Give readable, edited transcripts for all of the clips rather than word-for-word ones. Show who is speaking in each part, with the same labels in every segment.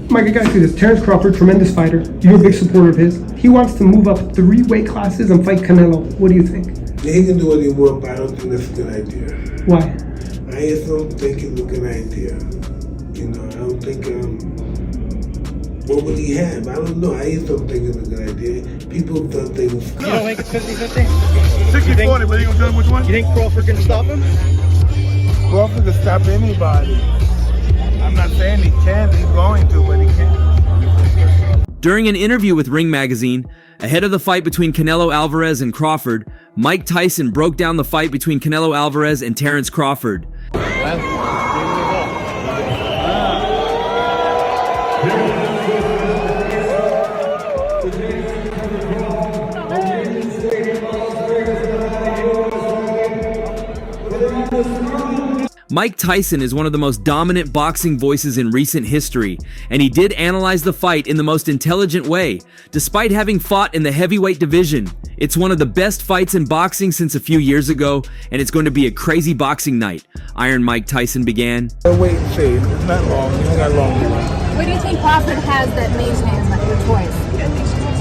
Speaker 1: Mike, I gotta say this. Terence Crawford, tremendous fighter. You're a big supporter of his. He wants to move up 3 weight classes and fight Canelo. What do you think?
Speaker 2: Yeah, he can do what he wants, but I don't think that's a good idea.
Speaker 1: Why?
Speaker 2: I just don't think it's a good idea. You know, I don't think, what would he have? I don't know. I just don't think it's a good idea. People have done things.
Speaker 3: You don't think it's 50-50?
Speaker 4: 60-40, but you gonna tell him which one?
Speaker 3: You think Crawford can stop him?
Speaker 4: Crawford can stop anybody. I'm not saying he can't, he's going to, but he can't.
Speaker 5: During an interview with Ring Magazine, ahead of the fight between Canelo Alvarez and Crawford, Mike Tyson broke down the fight between Canelo Alvarez and Terence Crawford. Mike Tyson is one of the most dominant boxing voices in recent history, and he did analyze the fight in the most intelligent way. Despite having fought in the heavyweight division, it's one of the best fights in boxing since a few years ago, and it's going to be a crazy boxing night, Iron Mike Tyson began.
Speaker 4: Wait and see, it's not long, you don't got long.
Speaker 6: What do you think Crawford has that makes him your choice?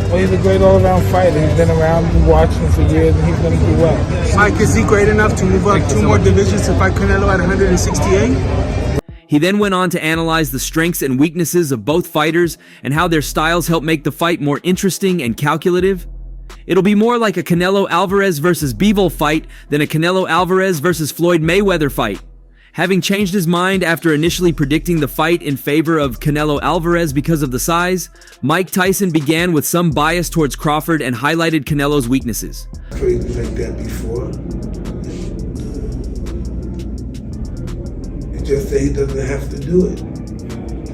Speaker 4: Well, he's a great all-around fighter. He's been around, been watching for years, and he's going to do well.
Speaker 7: Mike, is he great enough to move up 2 more divisions to fight Canelo at 168?
Speaker 5: He then went on to analyze the strengths and weaknesses of both fighters and how their styles help make the fight more interesting and calculative. It'll be more like a Canelo Alvarez versus Bivol fight than a Canelo Alvarez versus Floyd Mayweather fight. Having changed his mind after initially predicting the fight in favor of Canelo Alvarez because of the size, Mike Tyson began with some bias towards Crawford and highlighted Canelo's weaknesses.
Speaker 2: Crazy like that before. It's just that he doesn't have to do it.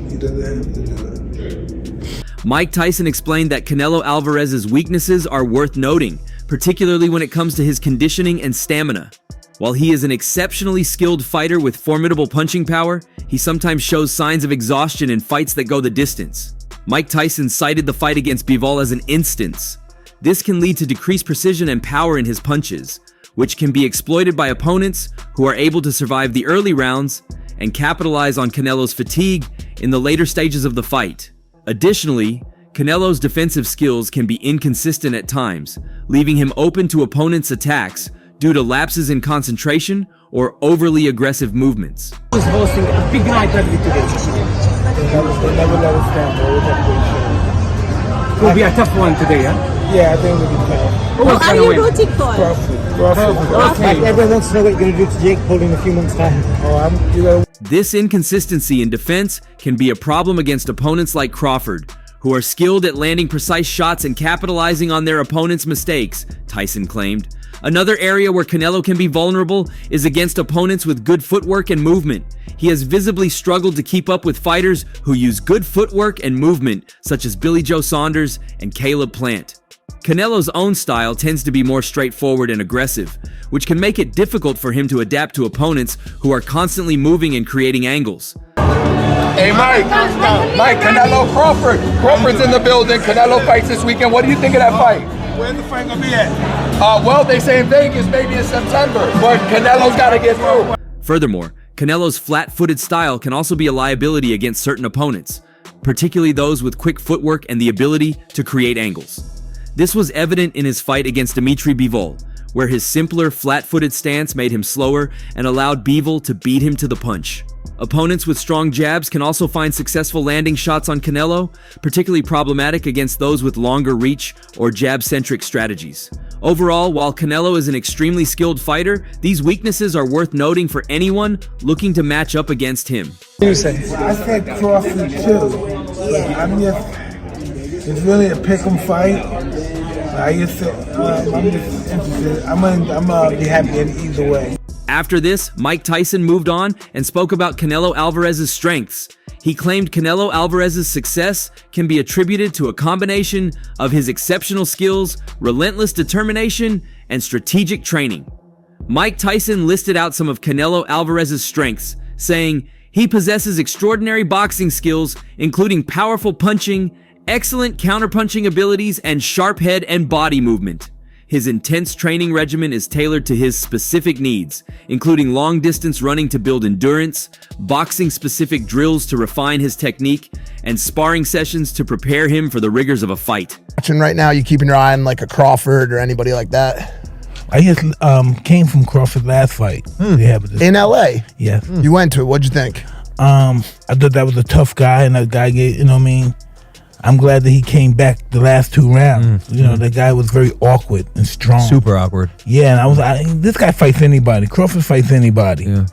Speaker 2: He doesn't have to do it.
Speaker 5: Mike Tyson explained that Canelo Alvarez's weaknesses are worth noting, particularly when it comes to his conditioning and stamina. While he is an exceptionally skilled fighter with formidable punching power, he sometimes shows signs of exhaustion in fights that go the distance. Mike Tyson cited the fight against Bivol as an instance. This can lead to decreased precision and power in his punches, which can be exploited by opponents who are able to survive the early rounds and capitalize on Canelo's fatigue in the later stages of the fight. Additionally, Canelo's defensive skills can be inconsistent at times, leaving him open to opponents' attacks due to lapses in concentration or overly aggressive movements.
Speaker 3: He's hosting a big night today.
Speaker 4: They never let us down.
Speaker 3: It will be a tough one today, huh?
Speaker 4: Yeah, I think it'll be tough.
Speaker 6: Who are you rooting for?
Speaker 4: Crawford.
Speaker 3: Everyone wants to know what you're going to do to Jake Paul in a few months' time.
Speaker 5: This inconsistency in defense can be a problem against opponents like Crawford, who are skilled at landing precise shots and capitalizing on their opponent's mistakes, Tyson claimed. Another area where Canelo can be vulnerable is against opponents with good footwork and movement. He has visibly struggled to keep up with fighters who use good footwork and movement, such as Billy Joe Saunders and Caleb Plant. Canelo's own style tends to be more straightforward and aggressive, which can make it difficult for him to adapt to opponents who are constantly moving and creating angles.
Speaker 8: Hey Mike, Canelo Crawford. Crawford's in the building. Canelo fights this weekend. What do you think of that fight?
Speaker 4: Where's the fight gonna be at?
Speaker 8: Well, they say in Vegas, maybe in September, but Canelo's got to get through.
Speaker 5: Furthermore, Canelo's flat-footed style can also be a liability against certain opponents, particularly those with quick footwork and the ability to create angles. This was evident in his fight against Dimitri Bivol, where his simpler, flat-footed stance made him slower and allowed Bivol to beat him to the punch. Opponents with strong jabs can also find successful landing shots on Canelo, particularly problematic against those with longer reach or jab-centric strategies. Overall, while Canelo is an extremely skilled fighter, these weaknesses are worth noting for anyone looking to match up against him.
Speaker 4: I said Crawford too. It's really a pick'em fight. I'm just interested. I'm gonna be happy in either way.
Speaker 5: After this, Mike Tyson moved on and spoke about Canelo Alvarez's strengths. He claimed Canelo Alvarez's success can be attributed to a combination of his exceptional skills, relentless determination, and strategic training. Mike Tyson listed out some of Canelo Alvarez's strengths, saying he possesses extraordinary boxing skills, including powerful punching, excellent counterpunching abilities, and sharp head and body movement. His intense training regimen is tailored to his specific needs, including long-distance running to build endurance, boxing-specific drills to refine his technique, and sparring sessions to prepare him for the rigors of a fight.
Speaker 9: Watching right now, you keeping your eye on like a Crawford or anybody like that?
Speaker 10: I just came from Crawford's last fight.
Speaker 9: In LA?
Speaker 10: Yes.
Speaker 9: You went to it. What'd you think?
Speaker 10: I thought that was a tough guy, and that guy gave, you know what I mean? I'm glad that he came back the last 2 rounds. You know, that guy was very awkward and strong.
Speaker 11: Super awkward.
Speaker 10: Yeah, and this guy fights anybody. Crawford fights anybody.
Speaker 11: Yeah.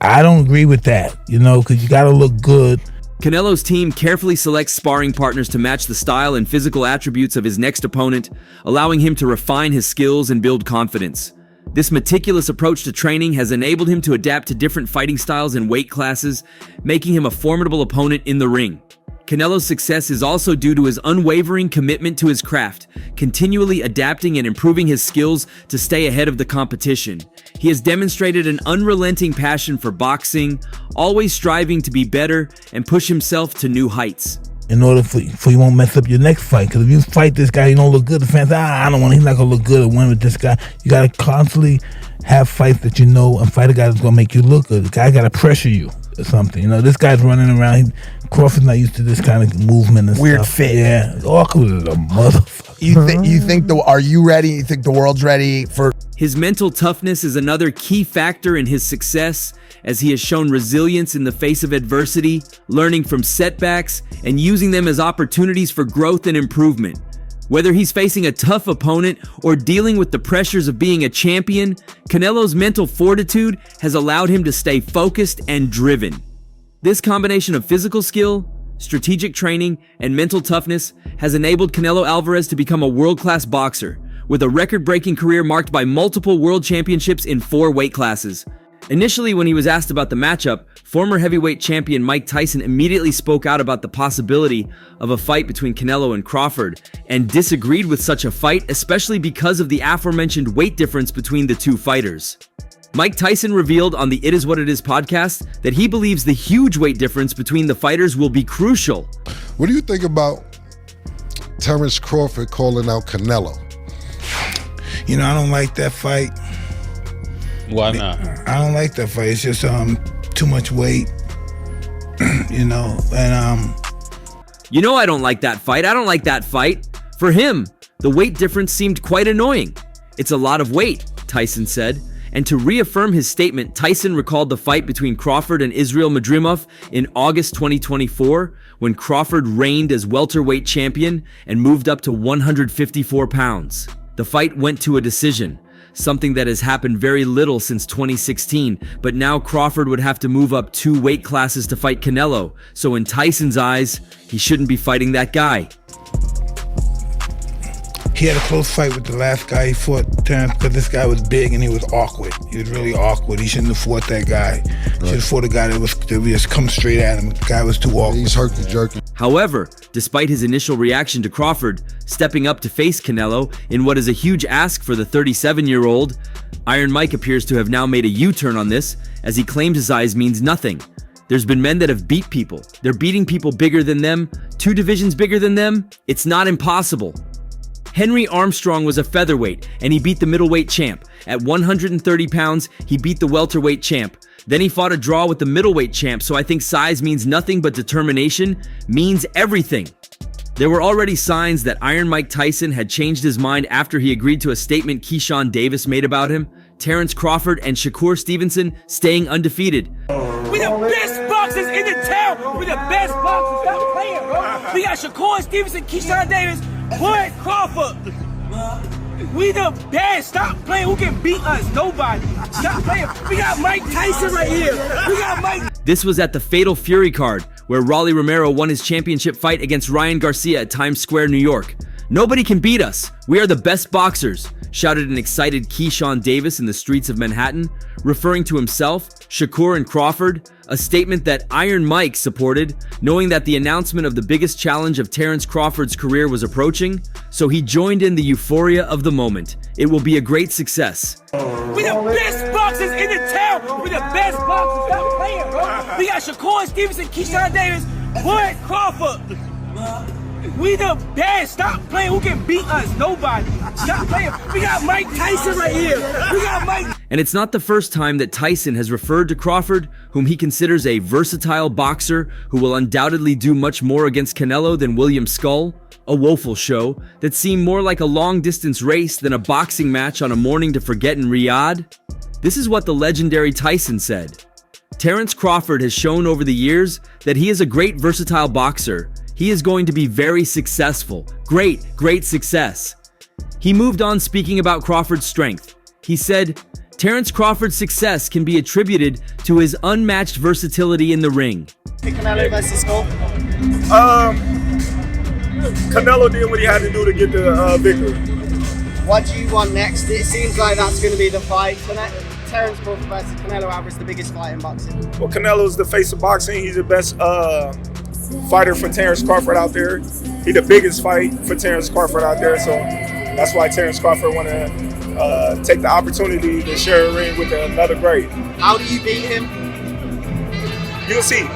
Speaker 10: I don't agree with that, you know, because you got to look good.
Speaker 5: Canelo's team carefully selects sparring partners to match the style and physical attributes of his next opponent, allowing him to refine his skills and build confidence. This meticulous approach to training has enabled him to adapt to different fighting styles and weight classes, making him a formidable opponent in the ring. Canelo's success is also due to his unwavering commitment to his craft, continually adapting and improving his skills to stay ahead of the competition. He has demonstrated an unrelenting passion for boxing, always striving to be better and push himself to new heights.
Speaker 10: In order for you won't mess up your next fight, because if you fight this guy, you don't look good. The fans say, I don't want. He's not gonna look good or win with this guy. You gotta constantly have fights that you know and fight a guy that's gonna make you look good. The guy gotta pressure you or something. You know, this guy's running around. Crawford's not used to this kind of movement and
Speaker 9: Weird
Speaker 10: stuff.
Speaker 9: fit.
Speaker 10: Yeah, awkward as a motherfucker.
Speaker 9: You think are you ready? You think the world's ready for?
Speaker 5: His mental toughness is another key factor in his success, as he has shown resilience in the face of adversity, learning from setbacks, and using them as opportunities for growth and improvement. Whether he's facing a tough opponent or dealing with the pressures of being a champion, Canelo's mental fortitude has allowed him to stay focused and driven. This combination of physical skill, strategic training, and mental toughness has enabled Canelo Alvarez to become a world-class boxer, with a record-breaking career marked by multiple world championships in 4 weight classes. Initially, when he was asked about the matchup, former heavyweight champion Mike Tyson immediately spoke out about the possibility of a fight between Canelo and Crawford, and disagreed with such a fight, especially because of the aforementioned weight difference between the two fighters. Mike Tyson revealed on the It Is What It Is podcast that he believes the huge weight difference between the fighters will be crucial.
Speaker 12: What do you think about Terence Crawford calling out Canelo?
Speaker 10: You know, I don't like that fight.
Speaker 13: Why not?
Speaker 10: I don't like that fight. It's just too much weight, you know, and
Speaker 5: You know I don't like that fight. I don't like that fight. For him, the weight difference seemed quite annoying. It's a lot of weight, Tyson said. And to reaffirm his statement, Tyson recalled the fight between Crawford and Israel Madrimov in August 2024, when Crawford reigned as welterweight champion and moved up to 154 pounds. The fight went to a decision, something that has happened very little since 2016, but now Crawford would have to move up 2 weight classes to fight Canelo, so in Tyson's eyes, he shouldn't be fighting that guy.
Speaker 10: he had a close fight with the last guy he fought, Terence, because this guy was big and he was awkward. He was really awkward. He shouldn't have fought that guy. He should have fought a guy that would just come straight at him. The guy was too awkward.
Speaker 12: He's herky-jerky.
Speaker 5: However, despite his initial reaction to Crawford stepping up to face Canelo in what is a huge ask for the 37-year-old, Iron Mike appears to have now made a U-turn on this, as he claims his size means nothing. There's been men that have beat people. They're beating people bigger than them, 2 divisions bigger than them. It's not impossible. Henry Armstrong was a featherweight, and he beat the middleweight champ. At 130 pounds, he beat the welterweight champ. Then he fought a draw with the middleweight champ, so I think size means nothing, but determination means everything. There were already signs that Iron Mike Tyson had changed his mind after he agreed to a statement Shawn Davis made about him. Terence Crawford and Shakur Stevenson staying undefeated.
Speaker 14: We the best boxers in the town. We the best boxers. Stop playing, bro. We got Shakur Stevenson, Shawn Davis, Terence Crawford. We the best. Stop playing. Who can beat us? Nobody. Stop playing. We got Mike Tyson right here. We got Mike.
Speaker 5: This was at the Fatal Fury card, where Rolly Romero won his championship fight against Ryan Garcia at Times Square, New York. Nobody can beat us. We are the best boxers, shouted an excited Shawn Davis in the streets of Manhattan, referring to himself, Shakur, and Crawford, a statement that Iron Mike supported, knowing that the announcement of the biggest challenge of Terence Crawford's career was approaching, so he joined in the euphoria of the moment. It will be a great success.
Speaker 14: We the best boxers in the town. We the best boxers. Stop playing, bro. We got Shakur Stevenson, Shawn Davis, Terence Crawford. We the best. Stop playing. Who can beat us? Nobody. Stop playing. We got Mike Tyson right here. We got Mike.
Speaker 5: And it's not the first time that Tyson has referred to Crawford, whom he considers a versatile boxer who will undoubtedly do much more against Canelo than William Skull, a woeful show that seemed more like a long-distance race than a boxing match on a morning to forget in Riyadh. This is what the legendary Tyson said. Terence Crawford has shown over the years that he is a great versatile boxer. He is going to be very successful. Great success. He moved on speaking about Crawford's strength. He said, Terence Crawford's success can be attributed to his unmatched versatility in the ring.
Speaker 3: Canelo versus Skull.
Speaker 4: Canelo did what he had to do to get the victory.
Speaker 3: What do you want next? It seems like that's going to be the fight. Terence Crawford versus Canelo Alvarez, the biggest fight in boxing.
Speaker 4: Well, Canelo's the face of boxing. He's the best fighter for Terence Crawford out there. He's the biggest fight for Terence Crawford out there. So that's why Terence Crawford want to take the opportunity to share a ring with another great.
Speaker 3: How do you beat him?
Speaker 4: You'll see.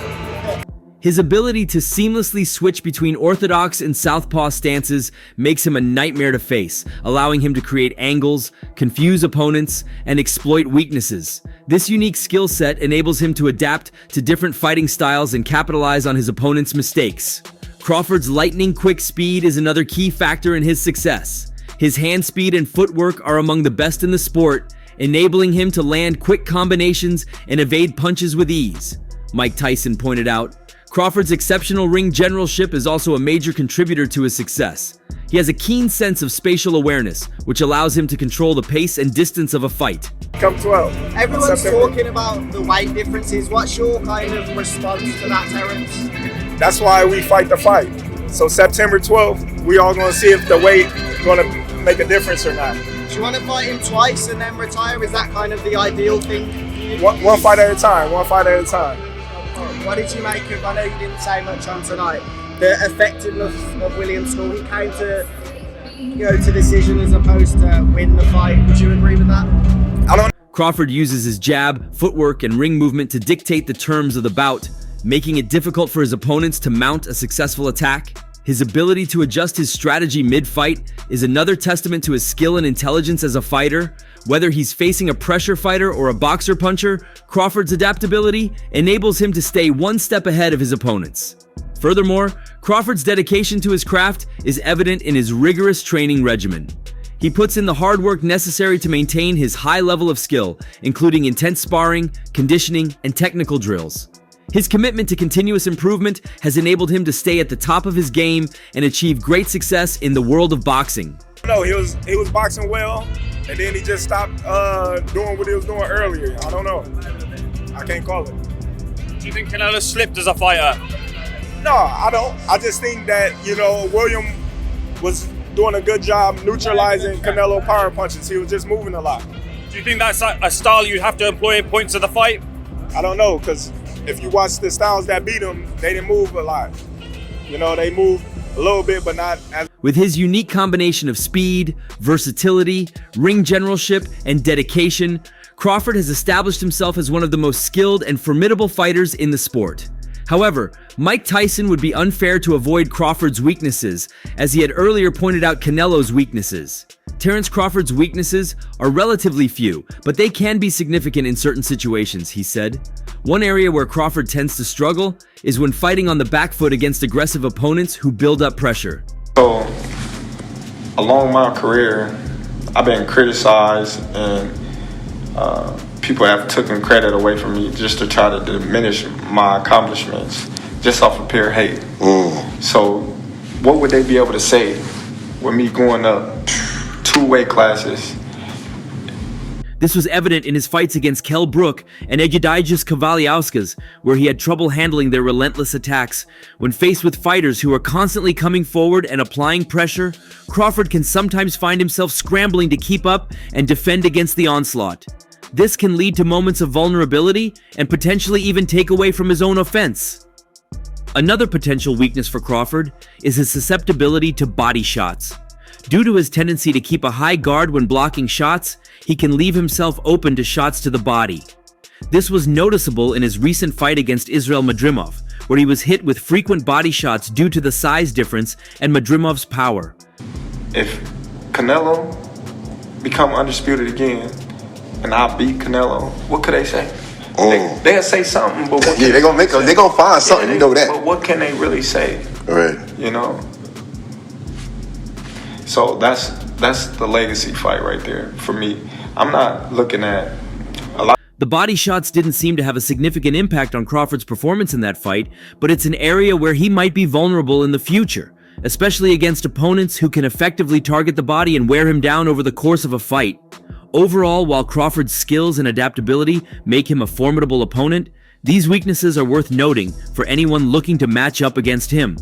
Speaker 5: His ability to seamlessly switch between orthodox and southpaw stances makes him a nightmare to face, allowing him to create angles, confuse opponents, and exploit weaknesses. This unique skill set enables him to adapt to different fighting styles and capitalize on his opponent's mistakes. Crawford's lightning-quick speed is another key factor in his success. His hand speed and footwork are among the best in the sport, enabling him to land quick combinations and evade punches with ease. Mike Tyson pointed out, Crawford's exceptional ring generalship is also a major contributor to his success. He has a keen sense of spatial awareness, which allows him to control the pace and distance of a fight.
Speaker 4: Come 12.
Speaker 3: Everyone's talking about the weight differences. What's your kind of response to that, Terence?
Speaker 4: That's why we fight the fight. So September 12th, we all going to see if the weight going to make a difference or not.
Speaker 3: Do you want to fight him twice and then retire? Is that kind of the ideal thing?
Speaker 4: One fight at a time. One fight at a time.
Speaker 3: What did you make of, I know you didn't say much on tonight, the effectiveness of William Skull? He came to go to decision as opposed to win the fight. Would you agree with that?
Speaker 5: Crawford uses his jab, footwork, and ring movement to dictate the terms of the bout, making it difficult for his opponents to mount a successful attack. His ability to adjust his strategy mid-fight is another testament to his skill and intelligence as a fighter. Whether he's facing a pressure fighter or a boxer puncher, Crawford's adaptability enables him to stay one step ahead of his opponents. Furthermore, Crawford's dedication to his craft is evident in his rigorous training regimen. He puts in the hard work necessary to maintain his high level of skill, including intense sparring, conditioning, and technical drills. His commitment to continuous improvement has enabled him to stay at the top of his game and achieve great success in the world of boxing.
Speaker 4: No, he was boxing well, and then he just stopped doing what he was doing earlier. I don't know. I can't call it.
Speaker 11: Do you think Canelo slipped as a fighter?
Speaker 4: No, I don't. I just think that, William was doing a good job neutralizing Canelo power punches. He was just moving a lot.
Speaker 11: Do you think that's a style you have to employ in points of the fight?
Speaker 4: I don't know, because if you watch the styles that beat him, they didn't move a lot. They moved a little bit, but not as...
Speaker 5: With his unique combination of speed, versatility, ring generalship, and dedication, Crawford has established himself as one of the most skilled and formidable fighters in the sport. However, Mike Tyson would be unfair to avoid Crawford's weaknesses, as he had earlier pointed out Canelo's weaknesses. Terence Crawford's weaknesses are relatively few, but they can be significant in certain situations, he said. One area where Crawford tends to struggle is when fighting on the back foot against aggressive opponents who build up pressure.
Speaker 15: So, along my career, I've been criticized and people have taken credit away from me just to try to diminish my accomplishments just off of pure hate. So what would they be able to say with me going up 2 weight classes?
Speaker 5: This was evident in his fights against Kell Brook and Egidijus Kavaliauskas, where he had trouble handling their relentless attacks. When faced with fighters who are constantly coming forward and applying pressure, Crawford can sometimes find himself scrambling to keep up and defend against the onslaught. This can lead to moments of vulnerability and potentially even take away from his own offense. Another potential weakness for Crawford is his susceptibility to body shots. Due to his tendency to keep a high guard when blocking shots, he can leave himself open to shots to the body. This was noticeable in his recent fight against Israil Madrimov, where he was hit with frequent body shots due to the size difference and Madrimov's power.
Speaker 15: If Canelo become undisputed again and I beat Canelo, what could they say? They'll say something, but what
Speaker 16: they're gonna find something, you know that.
Speaker 15: But what can they really say?
Speaker 16: Right.
Speaker 15: You know? So that's the legacy fight right there for me. I'm not looking at a lot.
Speaker 5: The body shots didn't seem to have a significant impact on Crawford's performance in that fight, but it's an area where he might be vulnerable in the future, especially against opponents who can effectively target the body and wear him down over the course of a fight. Overall, while Crawford's skills and adaptability make him a formidable opponent, these weaknesses are worth noting for anyone looking to match up against him.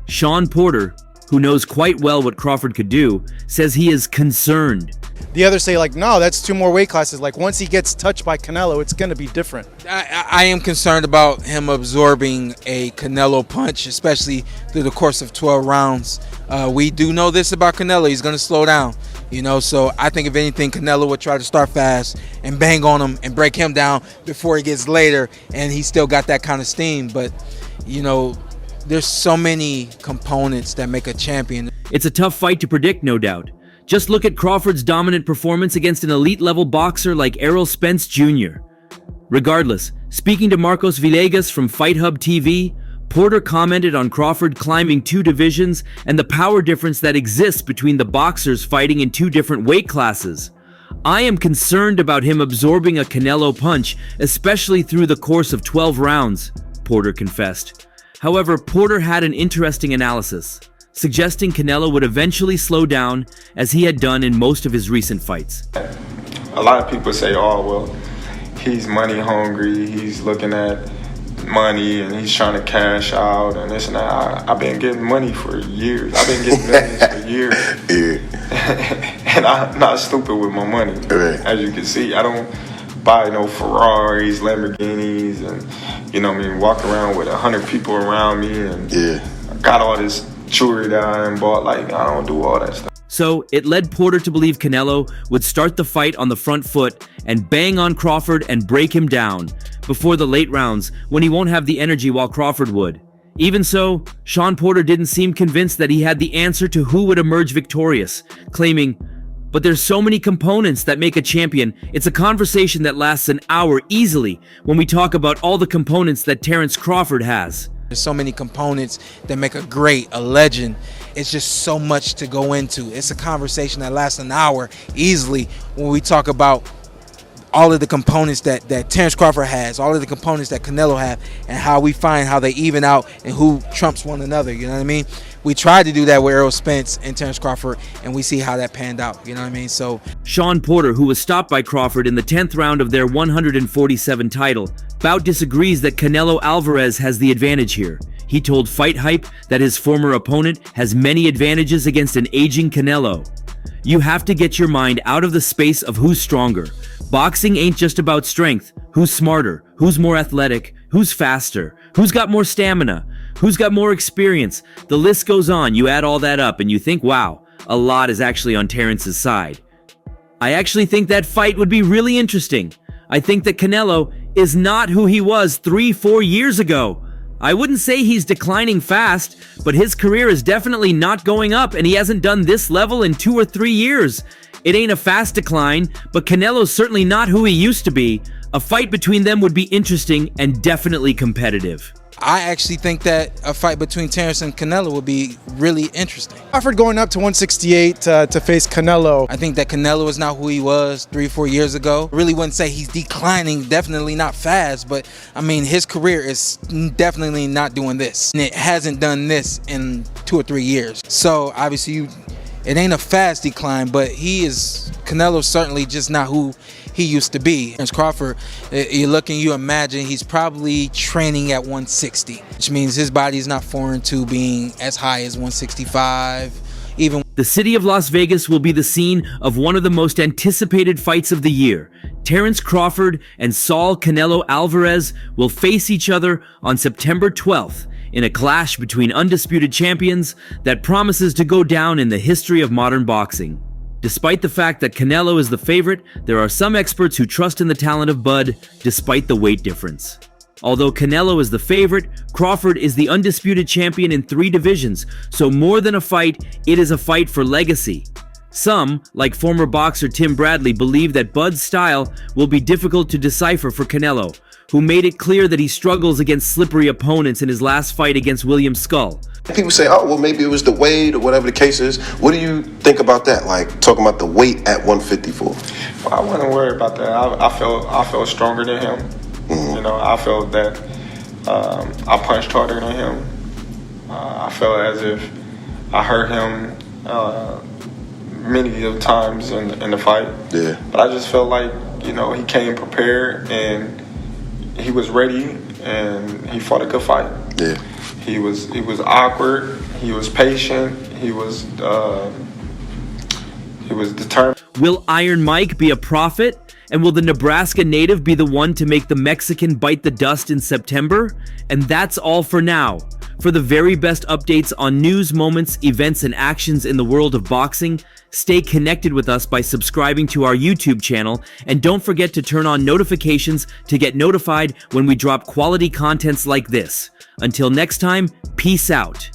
Speaker 5: Shawn Porter, who knows quite well what Crawford could do, says he is concerned.
Speaker 17: The others say, like, no, that's 2 more weight classes. Like, once he gets touched by Canelo, it's going to be different.
Speaker 7: I am concerned about him absorbing a Canelo punch, especially through the course of 12 rounds. We do know this about Canelo. He's going to slow down, you know. So I think, if anything, Canelo would try to start fast and bang on him and break him down before he gets later. And he's still got that kind of steam. But, you know, there's so many components that make a champion.
Speaker 5: It's a tough fight to predict, no doubt. Just look at Crawford's dominant performance against an elite-level boxer like Errol Spence Jr. Regardless, speaking to Marcos Villegas from Fight Hub TV, Porter commented on Crawford climbing 2 divisions and the power difference that exists between the boxers fighting in 2 different weight classes. I am concerned about him absorbing a Canelo punch, especially through the course of 12 rounds, Porter confessed. However, Porter had an interesting analysis, suggesting Canelo would eventually slow down as he had done in most of his recent fights.
Speaker 15: A lot of people say, oh, well, he's money hungry, he's looking at money and he's trying to cash out and this and that. I've been getting money for years. I've been getting millions for years. Yeah. And I'm not stupid with my money. Right. As you can see, I don't buy no Ferraris, Lamborghinis, and, you know what I mean, walk around with 100 people around me and I got all this jewelry that I done bought. Like, I don't do all that stuff.
Speaker 5: So it led Porter to believe Canelo would start the fight on the front foot and bang on Crawford and break him down before the late rounds, when he won't have the energy while Crawford would. Even so, Shawn Porter didn't seem convinced that he had the answer to who would emerge victorious, claiming, "But there's so many components that make a champion. It's a conversation that lasts an hour easily when we talk about all the components that Terence Crawford has."
Speaker 7: There's so many components that make a great, a legend. It's just so much to go into. It's a conversation that lasts an hour easily when we talk about all of the components that Terence Crawford has, all of the components that Canelo have, and how we find how they even out and who trumps one another, you know what I mean? We tried to do that with Errol Spence and Terence Crawford, and we see how that panned out, you know what I mean? So
Speaker 5: Shawn Porter, who was stopped by Crawford in the 10th round of their 147 title bout, disagrees that Canelo Alvarez has the advantage here. He told Fight Hype that his former opponent has many advantages against an aging Canelo. "You have to get your mind out of the space of who's stronger. Boxing ain't just about strength. Who's smarter? Who's more athletic? Who's faster? Who's got more stamina? Who's got more experience?" The list goes on. You add all that up and you think, wow, a lot is actually on Terence's side. I actually think that fight would be really interesting. I think that Canelo is not who he was 3-4 years ago. I wouldn't say he's declining fast, but his career is definitely not going up, and he hasn't done this level in 2 or 3 years. It ain't a fast decline, but Canelo's certainly not who he used to be. A fight between them would be interesting and definitely competitive.
Speaker 7: I actually think that a fight between Terence and Canelo would be really interesting.
Speaker 17: Crawford going up to 168 to face Canelo.
Speaker 7: I think that Canelo is not who he was 3-4 years ago. Really wouldn't say he's declining, definitely not fast, but I mean, his career is definitely not doing this. And it hasn't done this in 2 or 3 years. So obviously it ain't a fast decline, but Canelo's certainly just not who he used to be. Terence Crawford, you imagine he's probably training at 160, which means his body's not foreign to being as high as 165.
Speaker 5: The city of Las Vegas will be the scene of one of the most anticipated fights of the year. Terence Crawford and Saul Canelo Alvarez will face each other on September 12th in a clash between undisputed champions that promises to go down in the history of modern boxing. Despite the fact that Canelo is the favorite, there are some experts who trust in the talent of Bud despite the weight difference. Although Canelo is the favorite, Crawford is the undisputed champion in 3 divisions, so more than a fight, it is a fight for legacy. Some, like former boxer Tim Bradley, believe that Bud's style will be difficult to decipher for Canelo, who made it clear that he struggles against slippery opponents in his last fight against William Skull.
Speaker 16: People say, oh, well, maybe it was the weight or whatever the case is. What do you think about that? Like, talking about the weight at 154?
Speaker 15: Well, I wasn't worried about that. I felt stronger than him.
Speaker 16: Mm-hmm.
Speaker 15: You know, I felt that I punched harder than him. I felt as if I hurt him many of times in the fight.
Speaker 16: Yeah.
Speaker 15: But I just felt like, you know, he came prepared and he was ready and he fought a good fight.
Speaker 16: Yeah.
Speaker 15: He was awkward. He was patient. He was determined.
Speaker 5: Will Iron Mike be a prophet? And will the Nebraska native be the one to make the Mexican bite the dust in September? And that's all for now. For the very best updates on news, moments, events, and actions in the world of boxing, stay connected with us by subscribing to our YouTube channel, and don't forget to turn on notifications to get notified when we drop quality contents like this. Until next time, peace out.